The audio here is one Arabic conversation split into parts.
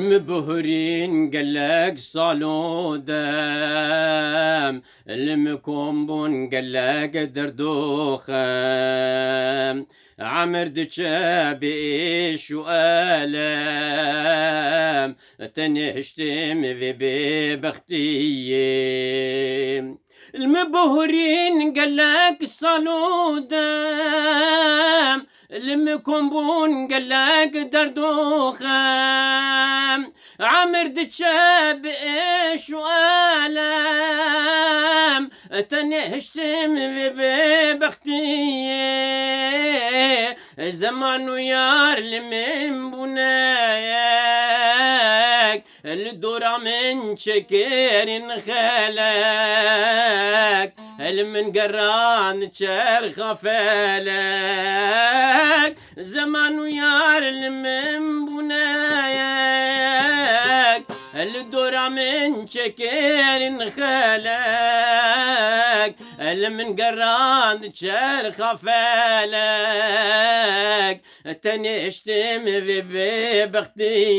المبهرين قالك صالودام، المكومبون قالك دردوخام، عمر دشابي شو آلام، تنهشتم في بختي. المبهرين قالك صالودام، المكومبون قالك دردوخام، عمر دتشاب ايش والام، تنهشتم ببختي. زمان ويار لمن بنايك، الدورة من شكير خالك، من قران تشرخ فالك. زمان ويار من بنايك، الدورة من شكير خالك، من قران تشرخ فالك، تنشتم ببختي.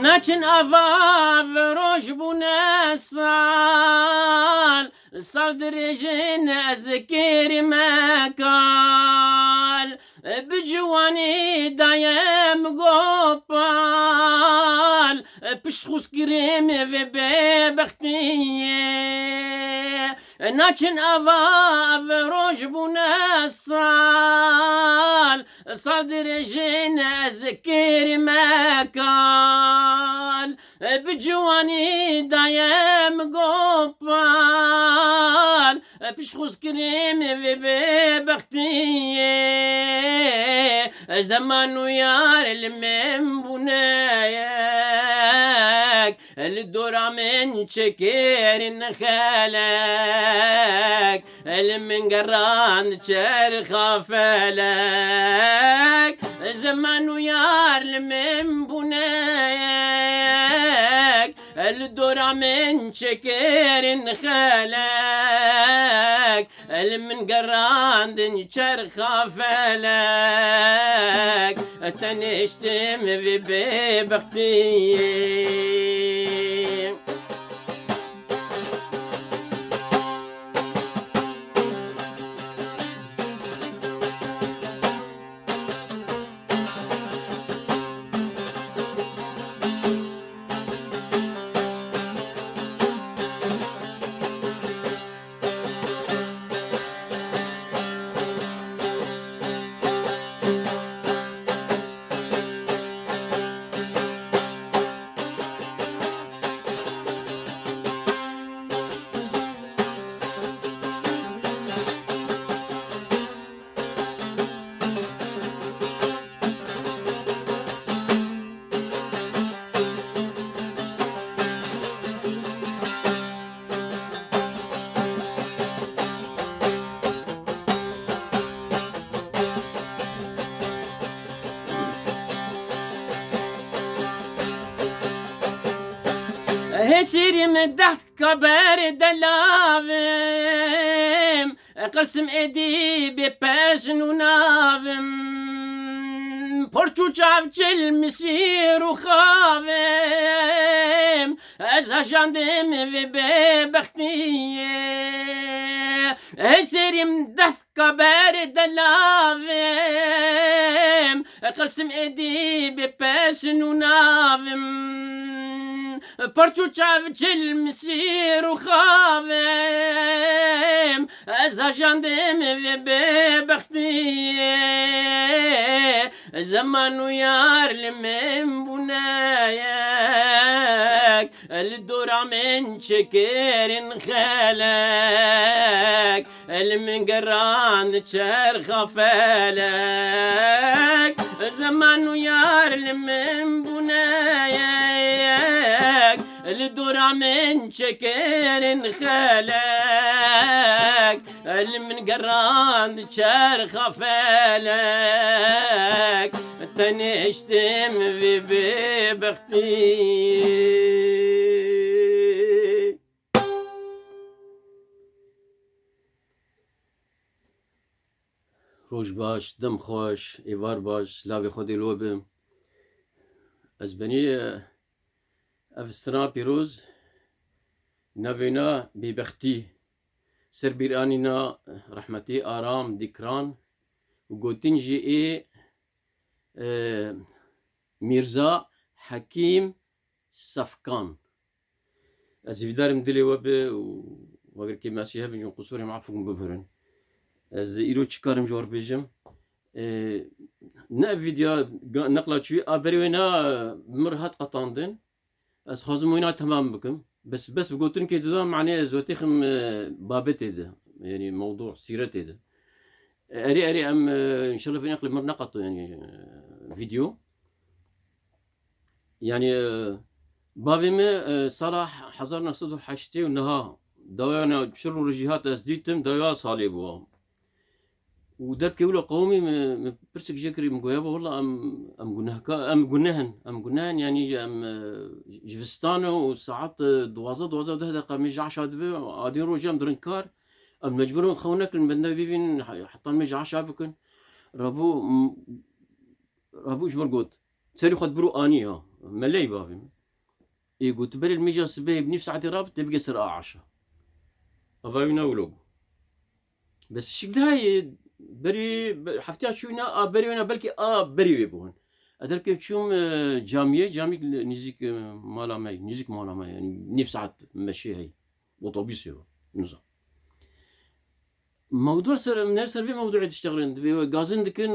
ناچن افاف روش بونا سال درجن اذكر مكال، بجواني دايم قوبال، بشخص كريم في ببختي. ناچن افاف روش بونا سال درجن اذكر مكال، بجواني دايم قوبال، بشخص كريم في ببختي. زمان ويار المن بنايك، الدورة من شكير خالك، من قران تشرخ فالك. زمان ويار من بنايك، الدورة من شكير خالك، من قران تشرخ فالك، تنشتم ببختي. هسيري مدحكة بارد لافم، قلسم ايدي بباشن ونافم، برشو شافجل مسير وخافم، ازا جاندم في ببختي. هسيري مدحكة بارد لافم، قلسم ايدي بباشن ونافم، برچو چاوچ المسیر و خاوم از اجاندم و ببختی زمان و یار لمن بنایک الدورة من شكر خالك المن قران تشرخ فالك زمان ويار لمن بنايك الدورة من شكر خالك المن قران تشرخ فالك تنشتم ببختي. روش باش، دم خوش، ایوار باش، لاوی خودی لو بم. از بنی افستنا پیروز نوینا ببختی سر بیرانینا رحمتی آرام دیکران و گوتین جی میرزا حکیم صفکان. از ویدارم دلی وبه و وگر که ماشی هبین و قصوری معفوم ببرن. از ایرو چیکارم جوار بیجم. نه ویدیو نقلا چوی آبروینا مرهات قطاندن. از خازم وینا تمام بکم. بس بقولتن كده معناه زوتيخم بابت ده يعني موضوع سيرته ده اري ام ان شاء الله في نقل نقط يعني فيديو يعني بابي صراحة حضرنا صدو حشتي ونها دوانا شر رجيهات ازديتم دوا صالبوا ودرب كيولو قومي برسك جكري مقويابا والله ام قناهن يعني ام جفستانو وساعات دوازة ده دقيقة ميجا 10 دقيقة عادين روجام درنكار ام مجبورون خونك بدنا بيبين حطان ميجا 10 بكن رابو ايش برقود تسري خد برو اني ملي بافي اي قلت بري الميجا سبي بنفس ساعتي رابط تبقى سر 10 افاينا ولو بس شكدهاي بري حفتها شوينا بريونا بلكي بريوي بون ادرك شوم جامي نيزيك مالا ماي يعني نفس ساعات ماشي هي اوتوبيس نظام موضوع من في موضوع تشتغلين غازن دكن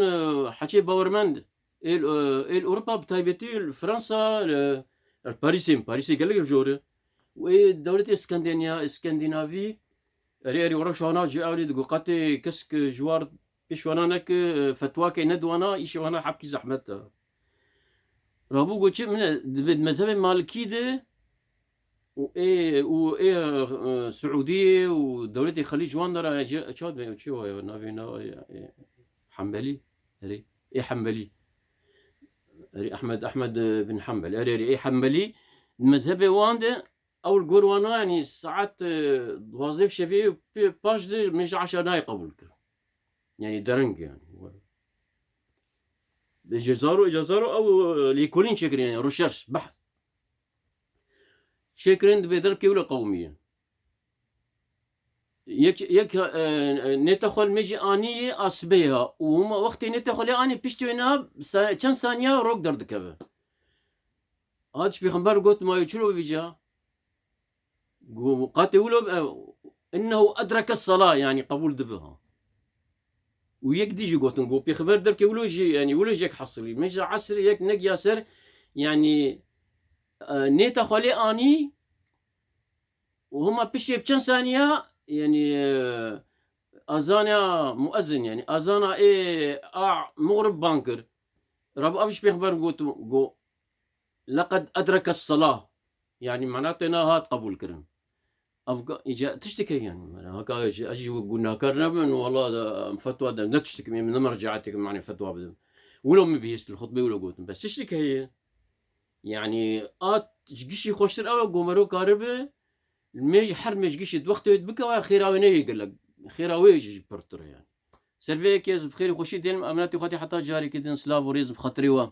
حكي باورماند اوروبا بتايبتي فرنسا باريسي قال لك الجوره ودوله اسكندنافي ريري ورا شوانا جي اولي دقو قاتي كسك جوار بشوانانك فتواك ندوانا ايش وانا حبكي زحمت رابو قوتشي من مذهب مالكي ده و سعوديه ودوله الخليج وانا راه تشاد شو نافينا حنبلي ري حنبلي ري احمد بن حنبل ري حنبلي المذهب وانده اول قروانا يعني ساعات وظيف شفيه باش دي مش 10 دقايق قبل يعني درنج يعني جزارو او ليكولين شكرين يعني رشاش بحث شكرين بيدرك ولا قومية يك نتخل مجي اني اسبيها وهما وقت نتخل اني بيشتوينا كم ثانية روك دردكبه هادش بيخبر قلت ما يشلو بيجا قاتلوا انه ادرك الصلاه يعني قبول دبها ويك ديجي قوتن قو بيخبر درك ولوجي يعني ولوجيك حصلي مش عصر يك نق ياسر يعني نيتا خلي اني وهما بشي بكم ثانيه يعني اذانا مؤذن يعني اذانا مغرب بانكر رب افش بيخبر قو لقد ادرك الصلاه يعني معناتنا هات قبول كرم إجا تشتكي يعني هكا اجي قلنا كرنا من والله فتوى لا تشتكي من مرجعتك يعني فتوى بدم ولو ما بيست الخطبه ولا قلت بس تشتكي هي يعني جيشي خوشتر او قمرو قاربه الميج حرمج جيشي وقت بكا خيراوي يقول لك خيراوي يجي برتر يعني سيرفيك يز بخير خوشي دين امناتي خاطي حتى جاري كدن سلافوريزم خطريوا